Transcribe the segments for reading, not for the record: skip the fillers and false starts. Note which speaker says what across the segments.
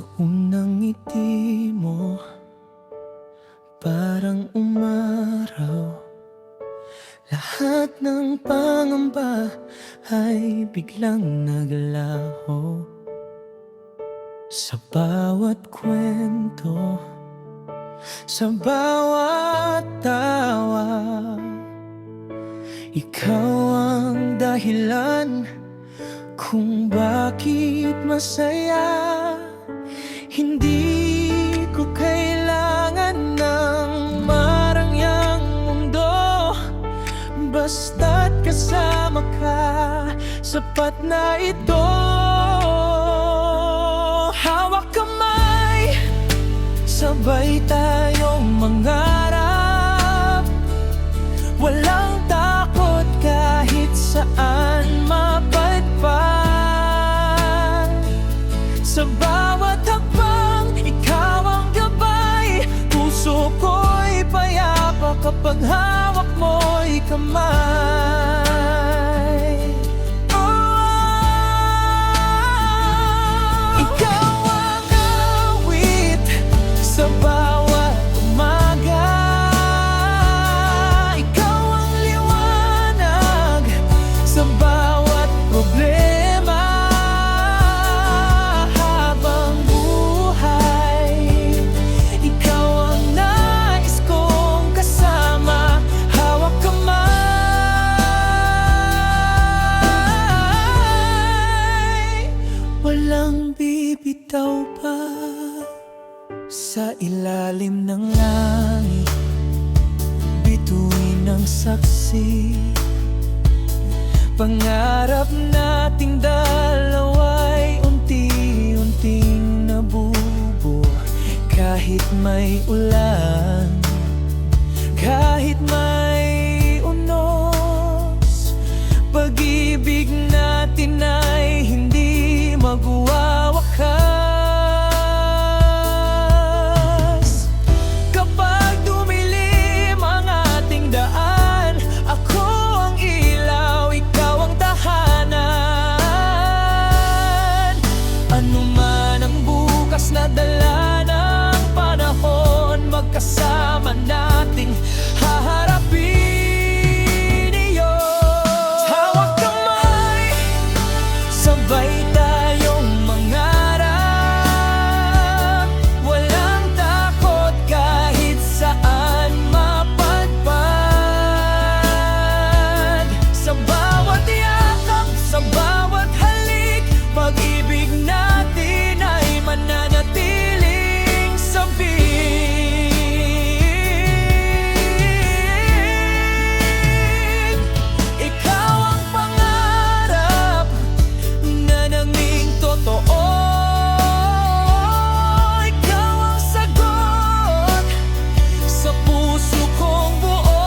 Speaker 1: Sa unang ngiti mo, parang umaraw. Lahat ng pangamba ay biglang naglaho. Sa bawat kwento, sa bawat tawa, ikaw ang dahilan kung bakit masaya. Hindi ko kailangan ng marangyang mundo, basta't kasama ka, sapat na ito. Hawak kamay, sabay tayong mangarap. Walang takot kahit saan mapadpad. Sa bawat hakbang, ikaw ang gabay. Puso ko'y payapa kapag hawak mo'y kamay. Ikaw ang awit sa bawat umaga. Ikaw ang liwanag sa bawat problema. Habang buhay, ikaw ang nais kong kasama. Hawak kamay, walang bibitaw pa. Sa ilalim ng langit, bituin ang saksi. Pangarap nating dalawa'y unti-unting nabubuo. Kahit may ulan, kahit may unos, pag-ibig natin ay hindi magwawakas. Kapag dumilim ang ating daan, ako ang ilaw, ikaw ang tahanan. Ano man ang bukas na dala ng panahon, magkasama nating haharapin iyon. Hawak kamay, sabay tayong mangarap. Walang takot kahit saan mapadpad. Sa bawat yakap, sa bawat halik, pag-ibig natin ay mananatiling sabik. Ikaw ang pangarap na nanging totoo. Ikaw ang sagot sa puso kong buo.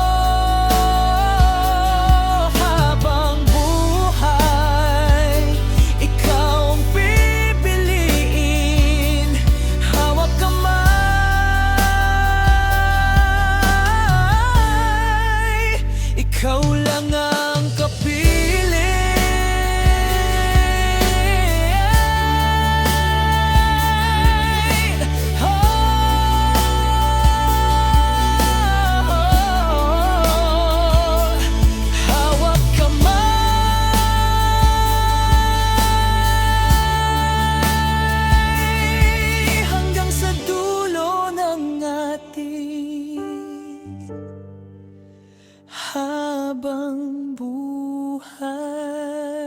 Speaker 1: Habang buhay, ikaw ang pipiliin. Hawak kamay, ikaw lang ang kapiling. Hawak kamay, hanggang sa dulo ng ating habang buhay.